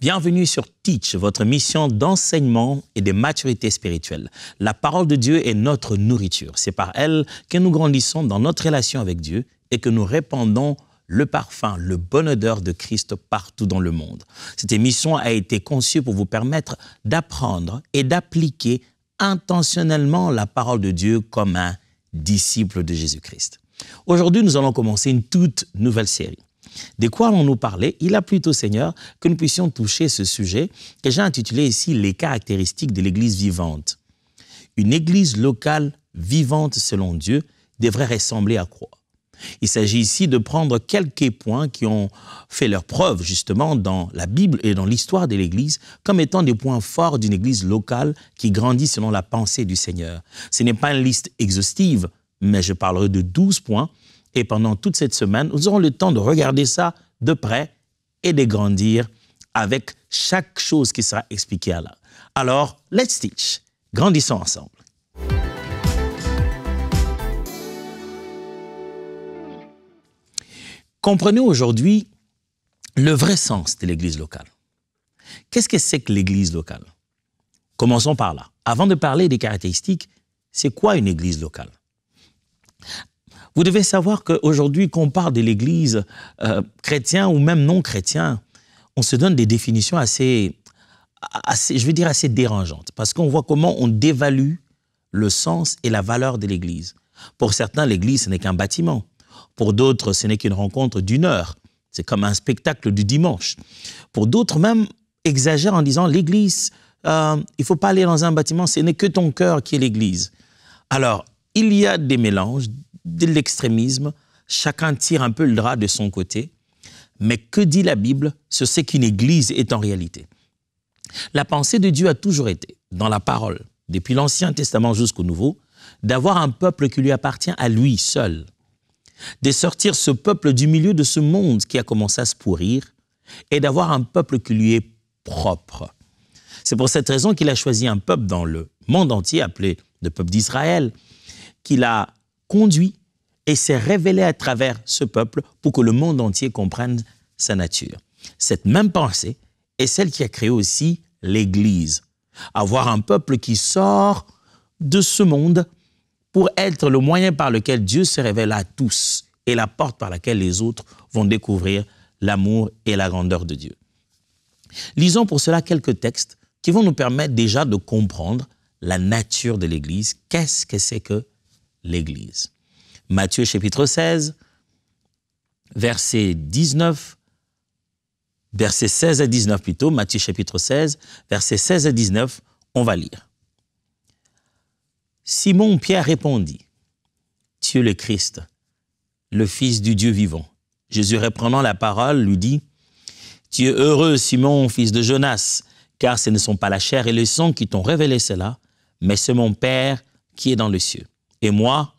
Bienvenue sur Teach, votre mission d'enseignement et de maturité spirituelle. La parole de Dieu est notre nourriture. C'est par elle que nous grandissons dans notre relation avec Dieu et que nous répandons le parfum, le bonne odeur de Christ partout dans le monde. Cette émission a été conçue pour vous permettre d'apprendre et d'appliquer intentionnellement la parole de Dieu comme un disciple de Jésus-Christ. Aujourd'hui, nous allons commencer une toute nouvelle série. De quoi allons-nous parler? Il a plu au Seigneur que nous puissions toucher ce sujet que j'ai intitulé ici « Les caractéristiques de l'Église vivante ». Une Église locale vivante selon Dieu devrait ressembler à quoi? Il s'agit ici de prendre quelques points qui ont fait leur preuve justement dans la Bible et dans l'histoire de l'Église comme étant des points forts d'une Église locale qui grandit selon la pensée du Seigneur. Ce n'est pas une liste exhaustive, mais je parlerai de 12 points. Et pendant toute cette semaine, nous aurons le temps de regarder ça de près et de grandir avec chaque chose qui sera expliquée là. Alors, let's teach. Grandissons ensemble. Comprenez aujourd'hui le vrai sens de l'Église locale. Qu'est-ce que c'est que l'Église locale? Commençons par là. Avant de parler des caractéristiques, c'est quoi une Église locale? Vous devez savoir qu'aujourd'hui, quand on parle de l'Église chrétienne ou même non chrétienne, on se donne des définitions assez dérangeantes. Parce qu'on voit comment on dévalue le sens et la valeur de l'Église. Pour certains, l'Église, ce n'est qu'un bâtiment. Pour d'autres, ce n'est qu'une rencontre d'une heure. C'est comme un spectacle du dimanche. Pour d'autres, même, exagèrent en disant l'Église, il ne faut pas aller dans un bâtiment, ce n'est que ton cœur qui est l'Église. Alors, il y a des mélanges, de l'extrémisme, chacun tire un peu le drap de son côté. Mais que dit la Bible sur ce qu'une Église est en réalité? La pensée de Dieu a toujours été, dans la parole, depuis l'Ancien Testament jusqu'au Nouveau, d'avoir un peuple qui lui appartient à lui seul, de sortir ce peuple du milieu de ce monde qui a commencé à se pourrir et d'avoir un peuple qui lui est propre. C'est pour cette raison qu'il a choisi un peuple dans le monde entier, appelé le peuple d'Israël, qu'il a conduit et s'est révélé à travers ce peuple pour que le monde entier comprenne sa nature. Cette même pensée est celle qui a créé aussi l'Église. Avoir un peuple qui sort de ce monde pour être le moyen par lequel Dieu se révèle à tous et la porte par laquelle les autres vont découvrir l'amour et la grandeur de Dieu. Lisons pour cela quelques textes qui vont nous permettre déjà de comprendre la nature de l'Église. Qu'est-ce que c'est que l'Église? Matthieu chapitre 16, verset 19, verset 16 à 19 plutôt, Matthieu chapitre 16, verset 16 à 19, on va lire. Simon Pierre répondit, « Tu es le Christ, le Fils du Dieu vivant. » Jésus reprenant la parole lui dit, « Tu es heureux, Simon, fils de Jonas, car ce ne sont pas la chair et le sang qui t'ont révélé cela, mais c'est mon Père qui est dans les cieux. Et moi,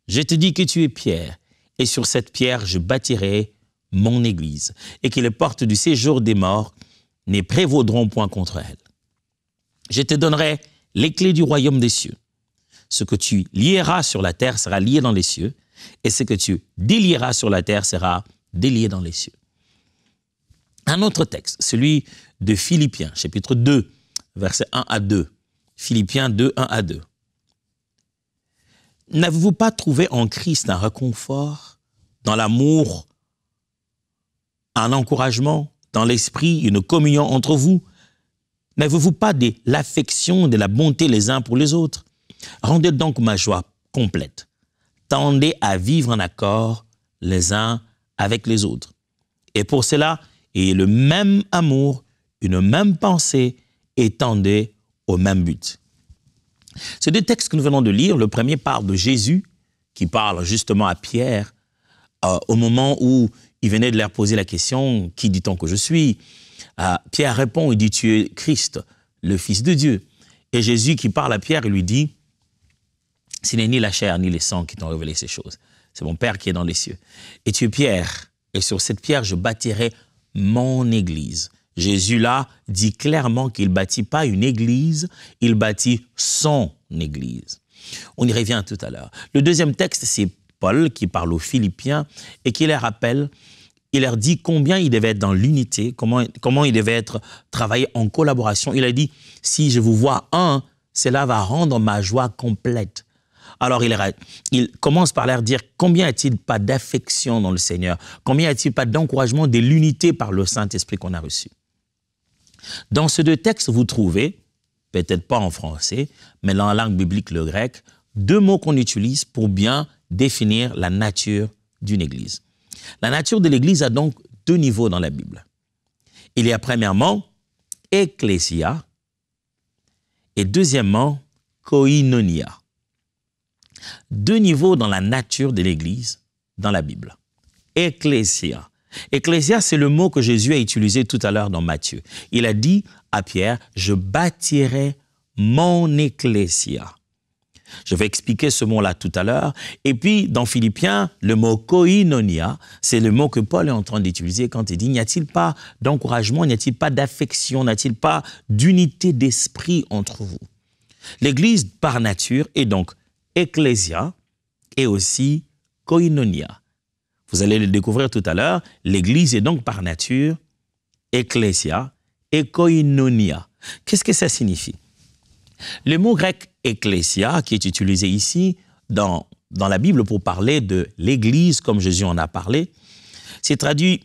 je te dis que tu es Pierre, et sur cette pierre je bâtirai mon Église, et que les portes du séjour des morts ne prévaudront point contre elle. Je te donnerai les clés du royaume des cieux. Ce que tu lieras sur la terre sera lié dans les cieux, et ce que tu délieras sur la terre sera délié dans les cieux. » Un autre texte, celui de Philippiens, chapitre 2, versets 1 à 2. Philippiens 2, 1 à 2. N'avez-vous pas trouvé en Christ un réconfort, dans l'amour, un encouragement, dans l'esprit, une communion entre vous? N'avez-vous pas de l'affection, de la bonté les uns pour les autres? Rendez donc ma joie complète. Tendez à vivre en accord les uns avec les autres. Et pour cela, ayez le même amour, une même pensée et tendez au même but. Ces deux textes que nous venons de lire, le premier parle de Jésus, qui parle justement à Pierre, au moment où il venait de leur poser la question, « Qui dit-on que je suis ?» Pierre répond, il dit, « Tu es Christ, le Fils de Dieu. » Et Jésus qui parle à Pierre, il lui dit, « Ce n'est ni la chair ni les sangs qui t'ont révélé ces choses. C'est mon Père qui est dans les cieux. Et tu es Pierre, et sur cette pierre, je bâtirai mon Église. » Jésus, là, dit clairement qu'il ne bâtit pas une église, il bâtit son Église. On y revient tout à l'heure. Le deuxième texte, c'est Paul qui parle aux Philippiens et qui les rappelle il leur dit combien ils devaient être dans l'unité, comment ils devaient être travailler en collaboration. Il a dit, si je vous vois un, cela va rendre ma joie complète. Alors il commence par leur dire combien y a-t-il pas d'affection dans le Seigneur, combien y a-t-il pas d'encouragement de l'unité par le Saint-Esprit qu'on a reçu. Dans ces deux textes, vous trouvez, peut-être pas en français, mais dans la langue biblique, le grec, deux mots qu'on utilise pour bien définir la nature d'une église. La nature de l'église a donc deux niveaux dans la Bible. Il y a premièrement ecclésia et deuxièmement koinonia. Deux niveaux dans la nature de l'église dans la Bible. Ecclésia. Ecclésia, c'est le mot que Jésus a utilisé tout à l'heure dans Matthieu. Il a dit à Pierre, je bâtirai mon ecclésia. Je vais expliquer ce mot-là tout à l'heure. Et puis, dans Philippiens, le mot koinonia, c'est le mot que Paul est en train d'utiliser quand il dit, n'y a-t-il pas d'encouragement, n'y a-t-il pas d'affection, n'y a-t-il pas d'unité d'esprit entre vous? L'Église, par nature, est donc ecclésia et aussi koinonia. Vous allez le découvrir tout à l'heure. L'Église est donc par nature ecclésia et koinonia. Qu'est-ce que ça signifie? Le mot grec ecclésia, qui est utilisé ici dans la Bible pour parler de l'Église, comme Jésus en a parlé, c'est traduit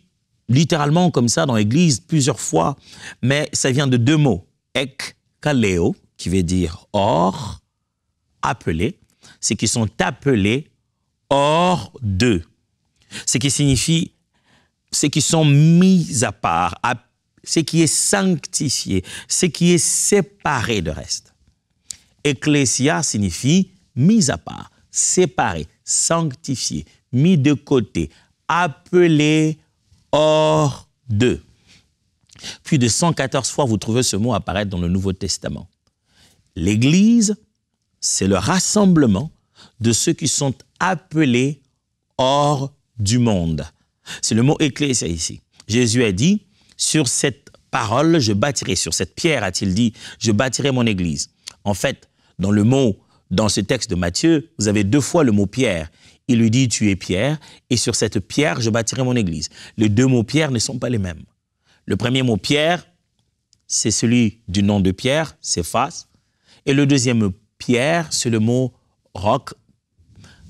littéralement comme ça dans l'Église plusieurs fois, mais ça vient de deux mots. Ek, kaleo, qui veut dire hors, appelé, c'est qu'ils sont appelés hors d'eux. Ce qui signifie, c'est qu'ils sont mis à part, ce qui est sanctifié, ce qui est séparé de reste. Ecclésia signifie mis à part, séparé, sanctifié, mis de côté, appelé hors d'eux. Plus de 114 fois, vous trouvez ce mot apparaître dans le Nouveau Testament. L'Église, c'est le rassemblement de ceux qui sont appelés hors du monde. C'est le mot ecclésia ici. Jésus a dit, sur cette parole, je bâtirai, sur cette pierre, a-t-il dit, je bâtirai mon Église. En fait, dans ce texte de Matthieu, vous avez deux fois le mot Pierre. Il lui dit, tu es Pierre, et sur cette pierre, je bâtirai mon Église. Les deux mots Pierre ne sont pas les mêmes. Le premier mot Pierre, c'est celui du nom de Pierre, Céphas. Et le deuxième mot Pierre, c'est le mot roc,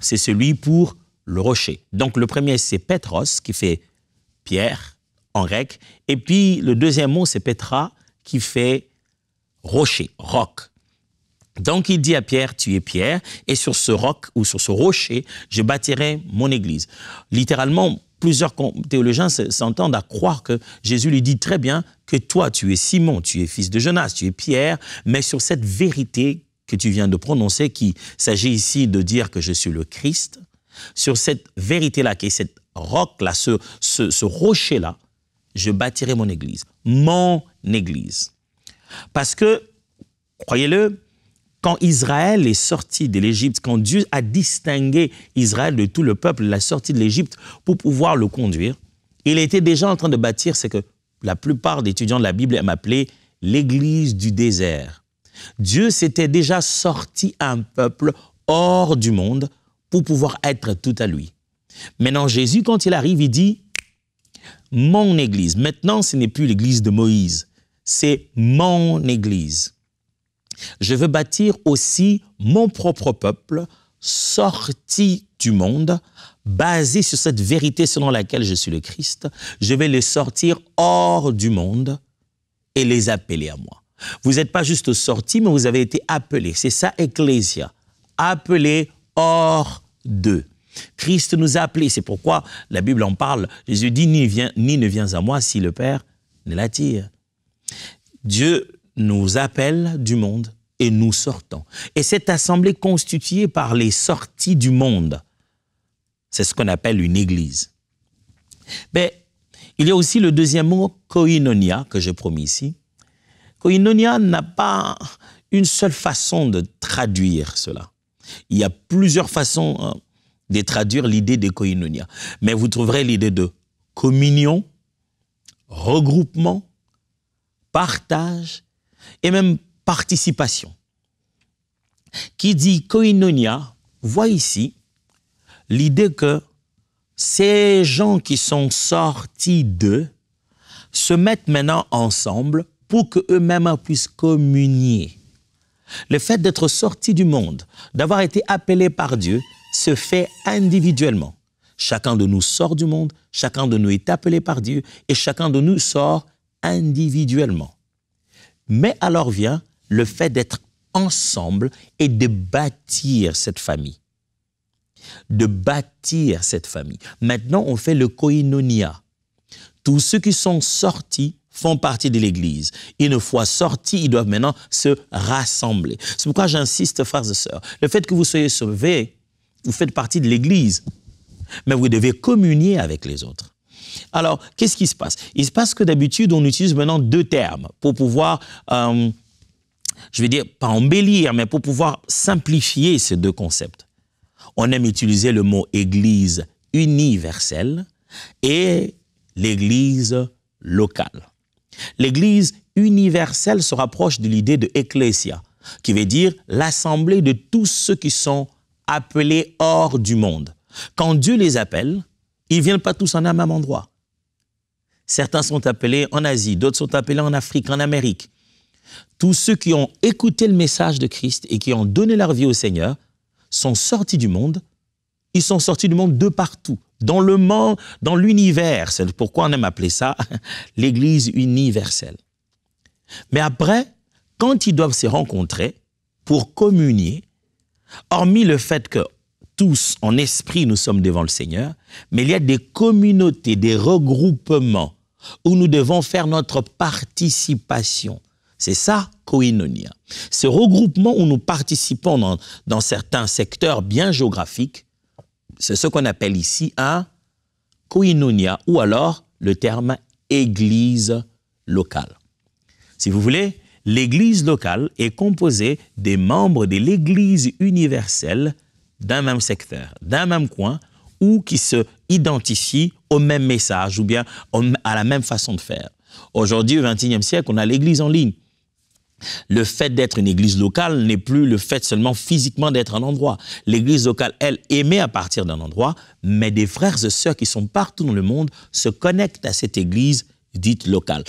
c'est celui pour le rocher. Donc le premier, c'est Petros, qui fait pierre en grec. Et puis le deuxième mot, c'est Petra, qui fait rocher, roc. Donc il dit à Pierre, tu es Pierre, et sur ce roc ou sur ce rocher, je bâtirai mon Église. Littéralement, plusieurs théologiens s'entendent à croire que Jésus lui dit très bien que toi, tu es Simon, tu es fils de Jonas, tu es Pierre, mais sur cette vérité que tu viens de prononcer, qu'il s'agit ici de dire que je suis le Christ, sur cette vérité-là, qui est cette roc-là, ce rocher-là, je bâtirai mon Église. Mon Église. Parce que, croyez-le, quand Israël est sorti de l'Égypte, quand Dieu a distingué Israël de tout le peuple, la sortie de l'Égypte pour pouvoir le conduire, il était déjà en train de bâtir ce que la plupart d'étudiants de la Bible aiment appeler l'église du désert. Dieu s'était déjà sorti un peuple hors du monde pour pouvoir être tout à lui. Maintenant, Jésus, quand il arrive, il dit « mon église ». Maintenant, ce n'est plus l'église de Moïse, c'est mon église. Je veux bâtir aussi mon propre peuple, sorti du monde, basé sur cette vérité selon laquelle je suis le Christ. Je vais les sortir hors du monde et les appeler à moi. Vous n'êtes pas juste sortis, mais vous avez été appelés. C'est ça, ecclésia, appelés hors d'eux. Christ nous a appelés, c'est pourquoi la Bible en parle. Jésus dit, ni ne viens à moi si le Père ne l'attire. Dieu nous appelle du monde et nous sortons. Et cette assemblée constituée par les sortis du monde, c'est ce qu'on appelle une église. Mais il y a aussi le deuxième mot, koinonia, que j'ai promis ici. Koinonia n'a pas une seule façon de traduire cela. Il y a plusieurs façons de traduire l'idée de koinonia. Mais vous trouverez l'idée de communion, regroupement, partage et même participation. Qui dit koinonia voit ici l'idée que ces gens qui sont sortis d'eux se mettent maintenant ensemble pour qu'eux-mêmes puissent communier. Le fait d'être sorti du monde, d'avoir été appelé par Dieu, se fait individuellement. Chacun de nous sort du monde, chacun de nous est appelé par Dieu et chacun de nous sort individuellement. Mais alors vient le fait d'être ensemble et de bâtir cette famille. De bâtir cette famille. Maintenant, on fait le koinonia. Tous ceux qui sont sortis font partie de l'Église. Une fois sortis, ils doivent maintenant se rassembler. C'est pourquoi j'insiste, frères et sœurs, le fait que vous soyez sauvés, vous faites partie de l'Église, mais vous devez communier avec les autres. Alors, qu'est-ce qui se passe? Il se passe que d'habitude, on utilise maintenant deux termes pour pouvoir, je vais dire, pas embellir, mais pour pouvoir simplifier ces deux concepts. On aime utiliser le mot Église universelle et l'Église locale. L'Église universelle se rapproche de l'idée de ecclésia, qui veut dire l'assemblée de tous ceux qui sont appelés hors du monde. Quand Dieu les appelle, ils ne viennent pas tous en un même endroit. Certains sont appelés en Asie, d'autres sont appelés en Afrique, en Amérique. Tous ceux qui ont écouté le message de Christ et qui ont donné leur vie au Seigneur sont sortis du monde. Ils sont sortis du monde de partout, dans le monde, dans l'univers. C'est pourquoi on aime appeler ça l'Église universelle. Mais après, quand ils doivent se rencontrer pour communier, hormis le fait que tous, en esprit, nous sommes devant le Seigneur, mais il y a des communautés, des regroupements où nous devons faire notre participation. C'est ça, koinonia. Ce regroupement où nous participons dans certains secteurs bien géographiques, c'est ce qu'on appelle ici un koinonia, ou alors le terme église locale. Si vous voulez, l'église locale est composée des membres de l'église universelle d'un même secteur, d'un même coin, ou qui se identifient au même message ou bien à la même façon de faire. Aujourd'hui, au XXIe siècle, on a l'église en ligne. Le fait d'être une église locale n'est plus le fait seulement physiquement d'être un endroit. L'église locale, elle, émet à partir d'un endroit, mais des frères et sœurs qui sont partout dans le monde se connectent à cette église dite locale.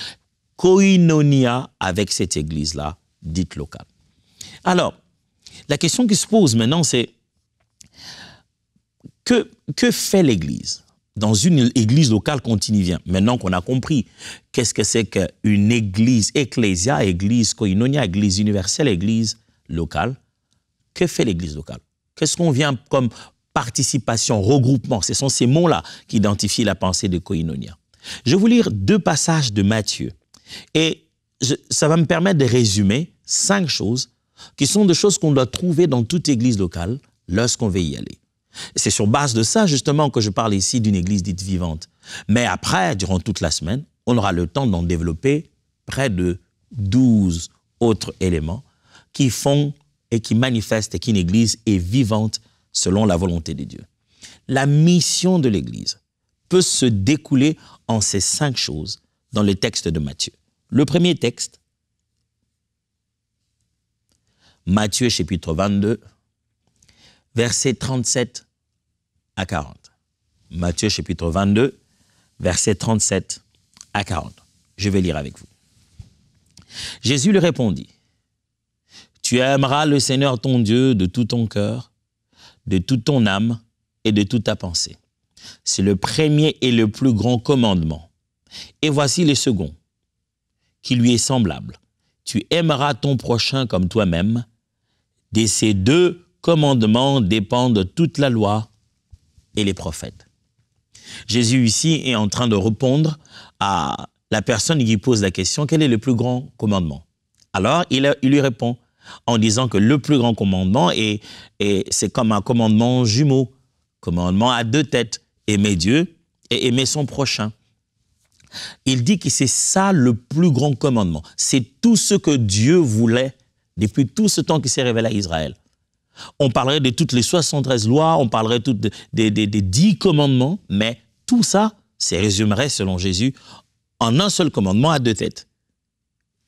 Koinonia avec cette église-là, dite locale. Alors, la question qui se pose maintenant, c'est que fait l'Église dans une église locale quand il y vient? Maintenant qu'on a compris qu'est-ce que c'est qu'une église, ecclésia, église koinonia, église universelle, église locale, que fait l'église locale? Qu'est-ce qu'on vient comme participation, regroupement? Ce sont ces mots-là qui identifient la pensée de koinonia. Je vais vous lire deux passages de Matthieu et ça va me permettre de résumer 5 choses qui sont des choses qu'on doit trouver dans toute église locale lorsqu'on veut y aller. C'est sur base de ça, justement, que je parle ici d'une église dite vivante. Mais après, durant toute la semaine, on aura le temps d'en développer près de 12 autres éléments qui font et qui manifestent qu'une église est vivante selon la volonté de Dieu. La mission de l'église peut se découler en ces 5 choses dans le texte de Matthieu. Le premier texte, Matthieu chapitre 22, versets 37 à 40. Matthieu chapitre 22, versets 37 à 40. Je vais lire avec vous. Jésus lui répondit, « Tu aimeras le Seigneur ton Dieu de tout ton cœur, de toute ton âme et de toute ta pensée. C'est le premier et le plus grand commandement. Et voici le second, qui lui est semblable. Tu aimeras ton prochain comme toi-même. De ces 2 commandements dépendent toute la loi et les prophètes. » Jésus ici est en train de répondre à la personne qui pose la question, quel est le plus grand commandement? Alors, il lui répond en disant que le plus grand commandement, c'est comme un commandement jumeau, commandement à 2 têtes, aimer Dieu et aimer son prochain. Il dit que c'est ça le plus grand commandement. C'est tout ce que Dieu voulait depuis tout ce temps qu'il s'est révélé à Israël. On parlerait de toutes les 73 lois, on parlerait des 10 commandements, mais tout ça se résumerait, selon Jésus, en un seul commandement à 2 têtes.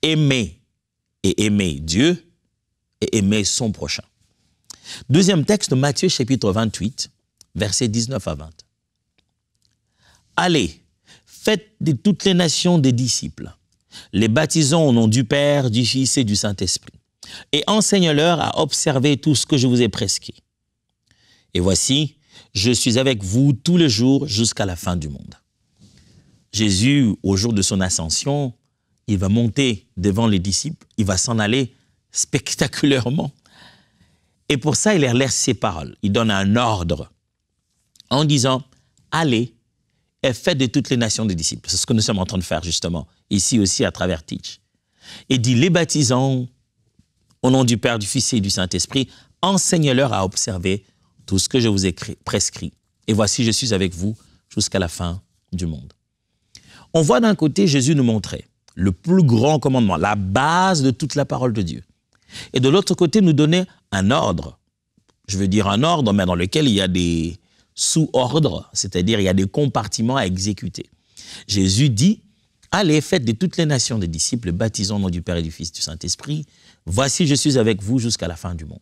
Aimer et aimer Dieu et aimer son prochain. Deuxième texte, Matthieu chapitre 28, versets 19 à 20. Allez, faites de toutes les nations des disciples, les baptisons au nom du Père, du Fils et du Saint-Esprit, et enseigne-leur à observer tout ce que je vous ai prescrit. Et voici, je suis avec vous tous les jours jusqu'à la fin du monde. Jésus, au jour de son ascension, il va monter devant les disciples, il va s'en aller spectaculairement. Et pour ça, il leur laisse ses paroles. Il donne un ordre en disant, allez et faites de toutes les nations des disciples. C'est ce que nous sommes en train de faire justement, ici aussi à travers Teach. Et dit, les baptisant au nom du Père, du Fils et du Saint-Esprit, enseignez-leur à observer tout ce que je vous ai prescrit. Et voici, je suis avec vous jusqu'à la fin du monde. On voit d'un côté Jésus nous montrer le plus grand commandement, la base de toute la parole de Dieu. Et de l'autre côté, nous donner un ordre. Je veux dire un ordre, mais dans lequel il y a des sous-ordres, c'est-à-dire il y a des compartiments à exécuter. Jésus dit, allez, faites de toutes les nations des disciples, baptisons au nom du Père et du Fils et du Saint-Esprit. Voici, je suis avec vous jusqu'à la fin du monde.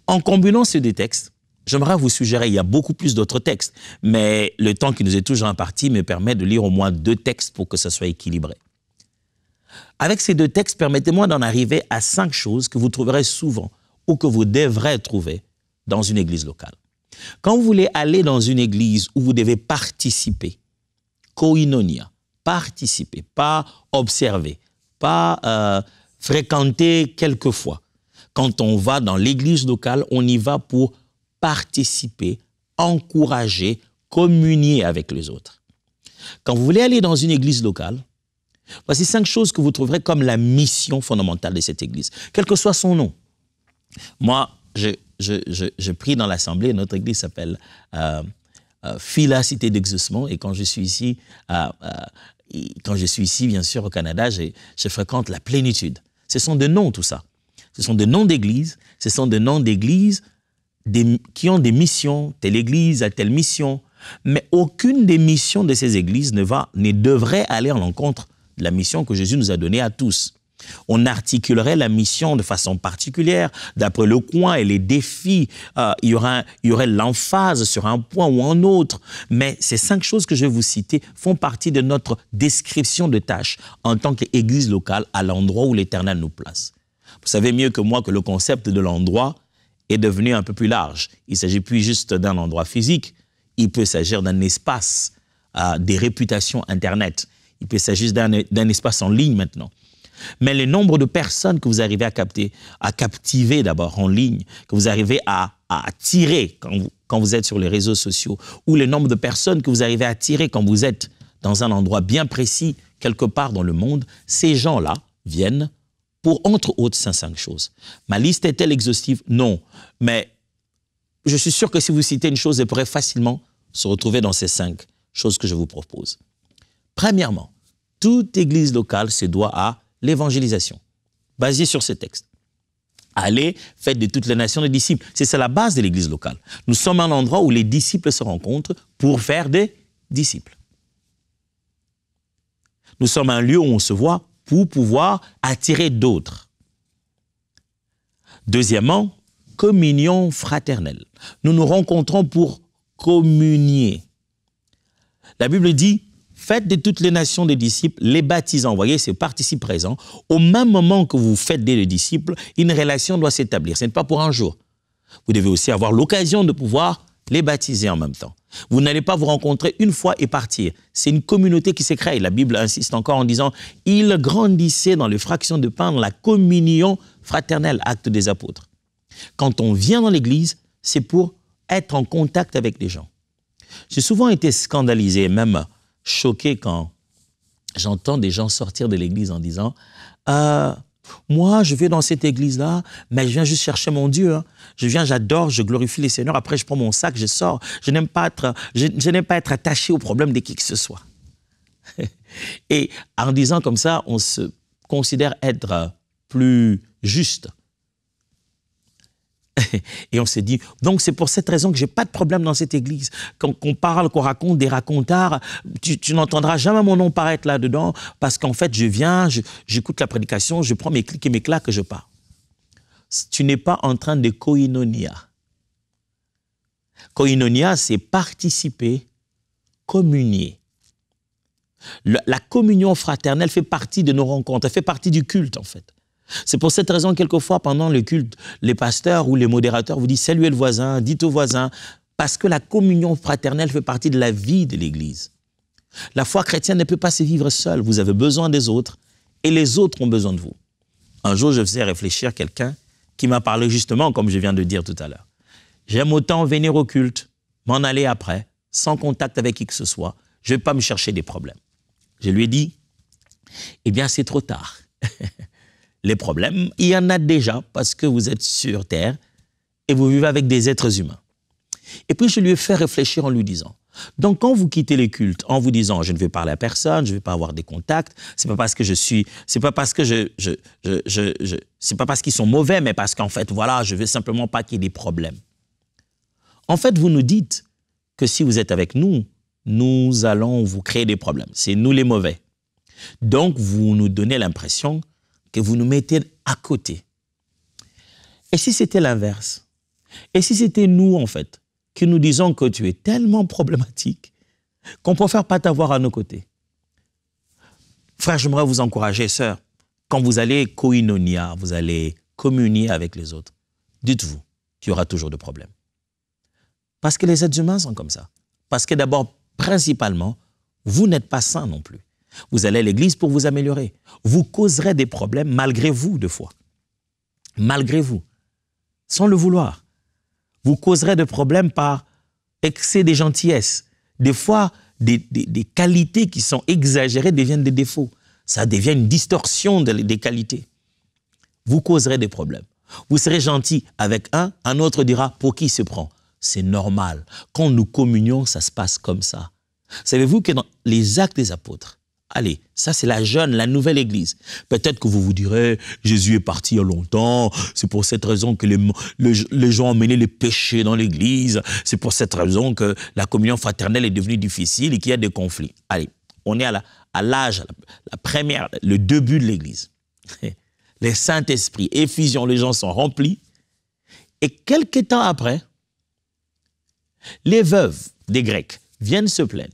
En combinant ces deux textes, j'aimerais vous suggérer, il y a beaucoup plus d'autres textes, mais le temps qui nous est toujours imparti me permet de lire au moins 2 textes pour que ça soit équilibré. Avec ces 2 textes, permettez-moi d'en arriver à 5 choses que vous trouverez souvent ou que vous devrez trouver dans une église locale. Quand vous voulez aller dans une église où vous devez participer, koinonia, participer, pas observer, pas fréquenter quelquefois. Quand on va dans l'église locale, on y va pour participer, encourager, communier avec les autres. Quand vous voulez aller dans une église locale, voici 5 choses que vous trouverez comme la mission fondamentale de cette église, quel que soit son nom. Moi, je prie dans l'assemblée, notre église s'appelle Fila Cité d'Exaucement, et quand je suis ici, bien sûr, au Canada, je fréquente la Plénitude. Ce sont des noms, tout ça. Ce sont des noms d'églises, ce sont des noms d'églises qui ont des missions, telle église a telle mission, mais aucune des missions de ces églises ne devrait aller à l'encontre de la mission que Jésus nous a donnée à tous. On articulerait la mission de façon particulière, d'après le coin et les défis. Il y aurait l'emphase sur un point ou un autre. Mais ces 5 choses que je vais vous citer font partie de notre description de tâches en tant qu'église locale à l'endroit où l'Éternel nous place. Vous savez mieux que moi que le concept de l'endroit est devenu un peu plus large. Il ne s'agit plus juste d'un endroit physique. Il peut s'agir d'un espace, des réputations Internet. Il peut s'agir d'un espace en ligne maintenant. Mais le nombre de personnes que vous arrivez à captiver d'abord en ligne, que vous arrivez à attirer quand vous êtes sur les réseaux sociaux, ou le nombre de personnes que vous arrivez à attirer quand vous êtes dans un endroit bien précis, quelque part dans le monde, ces gens-là viennent pour, entre autres, 5 choses. Ma liste est-elle exhaustive? Non. Mais je suis sûr que si vous citez une chose, elle pourrait facilement se retrouver dans ces 5 choses que je vous propose. Premièrement, toute église locale se doit à l'évangélisation, basée sur ce texte. Allez, faites de toutes les nations des disciples. C'est ça la base de l'église locale. Nous sommes un endroit où les disciples se rencontrent pour faire des disciples. Nous sommes un lieu où on se voit pour pouvoir attirer d'autres. Deuxièmement, communion fraternelle. Nous nous rencontrons pour communier. La Bible dit, faites de toutes les nations des disciples, les baptisant. Vous voyez, c'est participe présent. Au même moment que vous faites des disciples, une relation doit s'établir. Ce n'est pas pour un jour. Vous devez aussi avoir l'occasion de pouvoir les baptiser en même temps. Vous n'allez pas vous rencontrer une fois et partir. C'est une communauté qui se crée. La Bible insiste encore en disant « Ils grandissaient dans les fractions de pain, dans la communion fraternelle », Actes des Apôtres. Quand on vient dans l'église, c'est pour être en contact avec les gens. J'ai souvent été scandalisé, même choqué quand j'entends des gens sortir de l'église en disant moi, je vais dans cette église-là, mais je viens juste chercher mon Dieu. Hein. Je viens, j'adore, je glorifie les Seigneurs. Après, je prends mon sac, je sors. Je n'aime pas être attaché au problème de qui que ce soit. Et en disant comme ça, on se considère être plus juste. Et on s'est dit, donc c'est pour cette raison que je n'ai pas de problème dans cette église. Quand on parle, qu'on raconte des racontards, tu n'entendras jamais mon nom paraître là-dedans, parce qu'en fait, je viens, j'écoute la prédication, je prends mes clics et mes claques et je pars. Tu n'es pas en train de koinonia. Koinonia, c'est participer communier. La communion fraternelle fait partie de nos rencontres, elle fait partie du culte en fait. C'est pour cette raison, quelquefois, pendant le culte, les pasteurs ou les modérateurs vous disent « saluez le voisin, dites au voisin », parce que la communion fraternelle fait partie de la vie de l'Église. La foi chrétienne ne peut pas se vivre seule, vous avez besoin des autres et les autres ont besoin de vous. Un jour, je faisais réfléchir quelqu'un qui m'a parlé justement, comme je viens de dire tout à l'heure. J'aime autant venir au culte, m'en aller après, sans contact avec qui que ce soit, je ne vais pas me chercher des problèmes. Je lui ai dit, eh bien c'est trop tard. Les problèmes, il y en a déjà parce que vous êtes sur terre et vous vivez avec des êtres humains. Et puis je lui ai fait réfléchir en lui disant, donc quand vous quittez les cultes en vous disant je ne vais parler à personne, je ne vais pas avoir des contacts, c'est pas parce que c'est pas parce qu'ils sont mauvais, mais parce qu'en fait voilà, je veux simplement pas qu'il y ait des problèmes. En fait, vous nous dites que si vous êtes avec nous, nous allons vous créer des problèmes. C'est nous les mauvais. Donc vous nous donnez l'impression que vous nous mettez à côté. Et si c'était l'inverse? Et si c'était nous, en fait, qui nous disons que tu es tellement problématique qu'on ne préfère pas t'avoir à nos côtés? Frère, j'aimerais vous encourager, sœur, quand vous allez koinonia, vous allez communier avec les autres, dites-vous qu'il y aura toujours des problèmes. Parce que les êtres humains sont comme ça. Parce que d'abord, principalement, vous n'êtes pas saints non plus. Vous allez à l'église pour vous améliorer. Vous causerez des problèmes malgré vous, de fois. Malgré vous. Sans le vouloir. Vous causerez des problèmes par excès de gentillesse. Des fois, des qualités qui sont exagérées deviennent des défauts. Ça devient une distorsion des qualités. Vous causerez des problèmes. Vous serez gentil avec un autre dira « pour qui il se prend ?» C'est normal. Quand nous communions, ça se passe comme ça. Savez-vous que dans les Actes des Apôtres, allez, ça c'est la nouvelle église. Peut-être que vous vous direz, Jésus est parti il y a longtemps, c'est pour cette raison que les gens ont mené les péchés dans l'église, c'est pour cette raison que la communion fraternelle est devenue difficile et qu'il y a des conflits. Allez, on est à l'âge, le début de l'église. Les Saint-Esprit, effusion, les gens sont remplis. Et quelques temps après, les veuves des Grecs viennent se plaindre.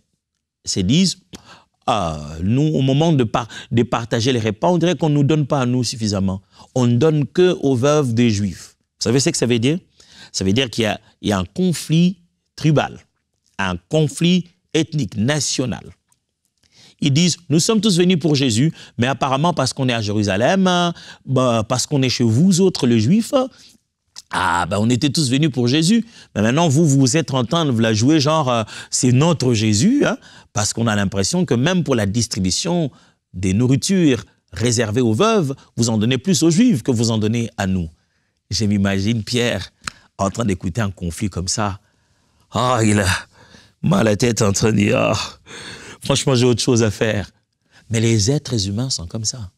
Se disent, nous, au moment de partager les repas, on dirait qu'on ne nous donne pas à nous suffisamment. On ne donne qu'aux veuves des Juifs. Vous savez ce que ça veut dire? Ça veut dire qu'il y a un conflit tribal, un conflit ethnique, national. Ils disent, nous sommes tous venus pour Jésus, mais apparemment parce qu'on est à Jérusalem, parce qu'on est chez vous autres, les Juifs, on était tous venus pour Jésus, mais maintenant vous êtes en train de vous la jouer genre c'est notre Jésus, parce qu'on a l'impression que même pour la distribution des nourritures réservées aux veuves, vous en donnez plus aux Juifs que vous en donnez à nous. Je m'imagine Pierre en train d'écouter un conflit comme ça. Il a mal à la tête en train de dire franchement j'ai autre chose à faire. Mais les êtres humains sont comme ça.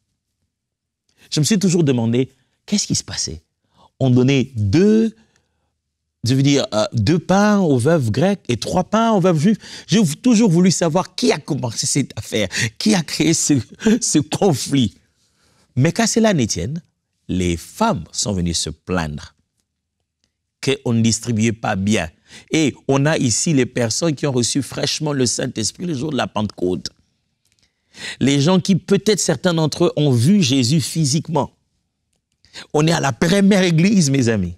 Je me suis toujours demandé qu'est-ce qui se passait? On donnait deux pains aux veuves grecques et 3 pains aux veuves juives. J'ai toujours voulu savoir qui a commencé cette affaire, qui a créé ce conflit. Mais qu'à cela ne tienne, les femmes sont venues se plaindre qu'on ne distribuait pas bien. Et on a ici les personnes qui ont reçu fraîchement le Saint-Esprit le jour de la Pentecôte. Les gens qui, peut-être certains d'entre eux, ont vu Jésus physiquement. On est à la première église, mes amis.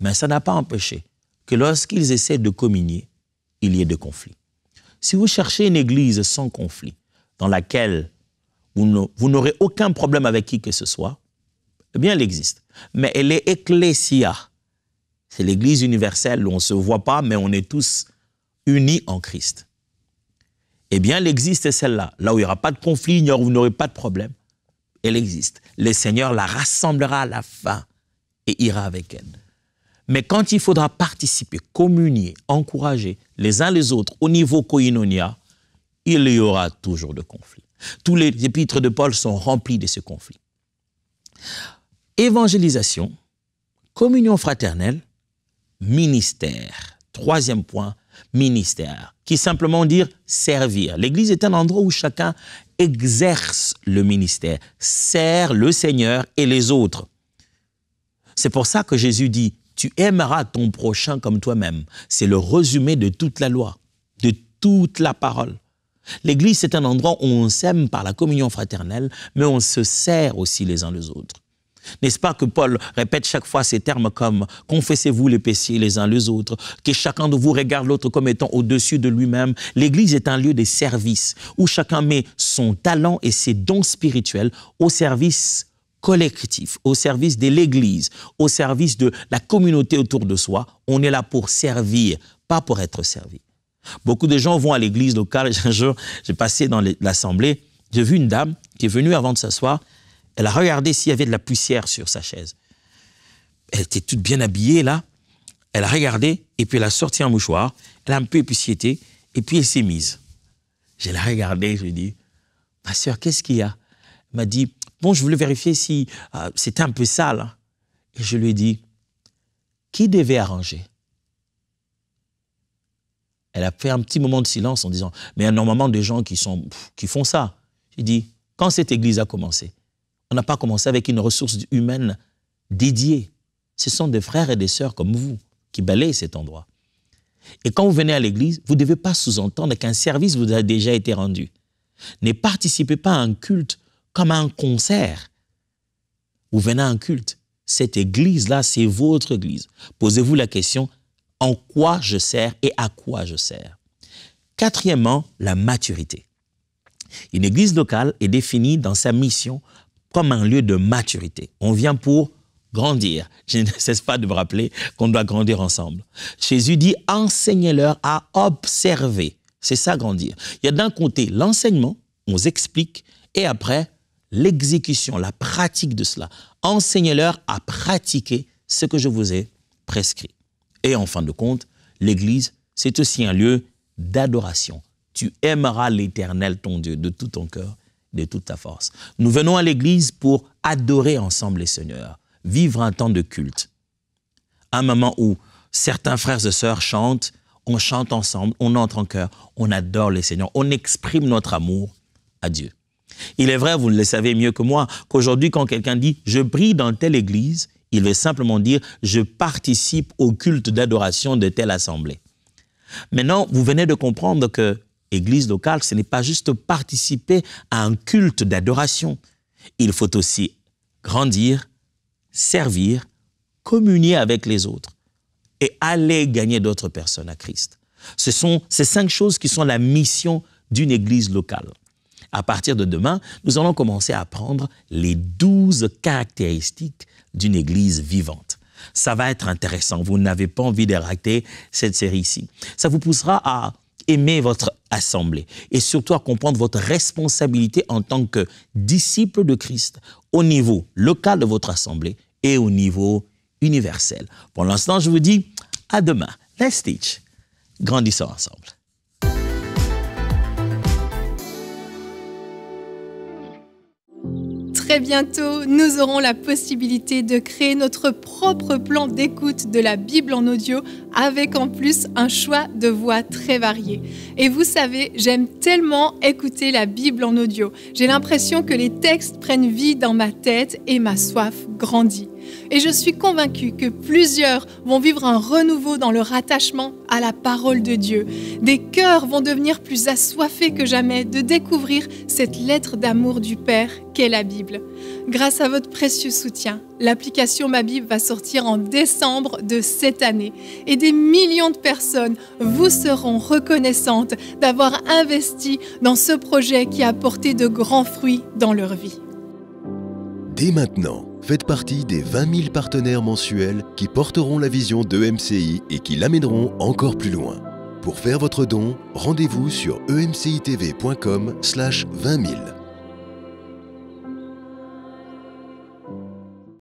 Mais ça n'a pas empêché que lorsqu'ils essaient de communier, il y ait des conflits. Si vous cherchez une église sans conflit, dans laquelle vous n'aurez aucun problème avec qui que ce soit, eh bien, elle existe. Mais elle est ecclésia. C'est l'église universelle où on ne se voit pas, mais on est tous unis en Christ. Eh bien, elle existe, celle-là. Là où il n'y aura pas de conflit, où vous n'aurez pas de problème. Elle existe. Le Seigneur la rassemblera à la fin et ira avec elle. Mais quand il faudra participer, communier, encourager les uns les autres au niveau koinonia, il y aura toujours de conflits. Tous les épîtres de Paul sont remplis de ce conflit. Évangélisation, communion fraternelle, ministère. 3e point, ministère, qui simplement dire servir. L'Église est un endroit où chacun exerce le ministère, sert le Seigneur et les autres. C'est pour ça que Jésus dit, tu aimeras ton prochain comme toi-même. C'est le résumé de toute la loi, de toute la parole. L'Église, c'est un endroit où on s'aime par la communion fraternelle, mais on se sert aussi les uns les autres. N'est-ce pas que Paul répète chaque fois ces termes comme « confessez-vous les péchés les uns les autres », que chacun de vous regarde l'autre comme étant au-dessus de lui-même. L'Église est un lieu de service où chacun met son talent et ses dons spirituels au service collectif, au service de l'Église, au service de la communauté autour de soi. On est là pour servir, pas pour être servi. Beaucoup de gens vont à l'église locale. Un jour, j'ai passé dans l'assemblée, j'ai vu une dame qui est venue avant de s'asseoir. Elle a regardé s'il y avait de la poussière sur sa chaise. Elle était toute bien habillée là. Elle a regardé et puis elle a sorti un mouchoir. Elle a un peu épiciété et puis elle s'est mise. Je l'ai regardée, je lui ai dit, « Ma sœur, qu'est-ce qu'il y a ?» Elle m'a dit, « Bon, je voulais vérifier si c'était un peu sale. » Et je lui ai dit, « Qui devait arranger ?» Elle a fait un petit moment de silence en disant, « Mais il y a normalement des gens qui font ça. » J'ai dit, « Quand cette église a commencé, on n'a pas commencé avec une ressource humaine dédiée. Ce sont des frères et des sœurs comme vous qui balayent cet endroit. Et quand vous venez à l'église, vous ne devez pas sous-entendre qu'un service vous a déjà été rendu. Ne participez pas à un culte comme à un concert. Vous venez à un culte. Cette église-là, c'est votre église. Posez-vous la question, en quoi je sers et à quoi je sers? Quatrièmement, la maturité. Une église locale est définie dans sa mission comme un lieu de maturité. On vient pour grandir. Je ne cesse pas de me rappeler qu'on doit grandir ensemble. Jésus dit, enseignez-leur à observer. C'est ça, grandir. Il y a d'un côté l'enseignement, on vous explique, et après, l'exécution, la pratique de cela. Enseignez-leur à pratiquer ce que je vous ai prescrit. Et en fin de compte, l'Église, c'est aussi un lieu d'adoration. Tu aimeras l'Éternel, ton Dieu, de tout ton cœur, de toute ta force. Nous venons à l'Église pour adorer ensemble les Seigneurs, vivre un temps de culte. Un moment où certains frères et sœurs chantent, on chante ensemble, on entre en cœur, on adore les Seigneurs, on exprime notre amour à Dieu. Il est vrai, vous le savez mieux que moi, qu'aujourd'hui, quand quelqu'un dit « je prie dans telle église », il veut simplement dire « je participe au culte d'adoration de telle assemblée ». Maintenant, vous venez de comprendre que église locale, ce n'est pas juste participer à un culte d'adoration. Il faut aussi grandir, servir, communier avec les autres et aller gagner d'autres personnes à Christ. Ce sont ces 5 choses qui sont la mission d'une église locale. À partir de demain, nous allons commencer à apprendre les 12 caractéristiques d'une église vivante. Ça va être intéressant. Vous n'avez pas envie de rater cette série-ci. Ça vous poussera à aimer votre assemblée et surtout à comprendre votre responsabilité en tant que disciple de Christ au niveau local de votre assemblée et au niveau universel. Pour l'instant, je vous dis à demain. Let's teach. Grandissons ensemble. Très bientôt, nous aurons la possibilité de créer notre propre plan d'écoute de la Bible en audio avec en plus un choix de voix très varié. Et vous savez, j'aime tellement écouter la Bible en audio. J'ai l'impression que les textes prennent vie dans ma tête et ma soif grandit. Et je suis convaincue que plusieurs vont vivre un renouveau dans leur attachement à la parole de Dieu. Des cœurs vont devenir plus assoiffés que jamais de découvrir cette lettre d'amour du Père qu'est la Bible. Grâce à votre précieux soutien, l'application Ma Bible va sortir en décembre de cette année. Et des millions de personnes vous seront reconnaissantes d'avoir investi dans ce projet qui a porté de grands fruits dans leur vie. Dès maintenant, faites partie des 20 000 partenaires mensuels qui porteront la vision d'EMCI et qui l'amèneront encore plus loin. Pour faire votre don, rendez-vous sur emcitv.com/20 000.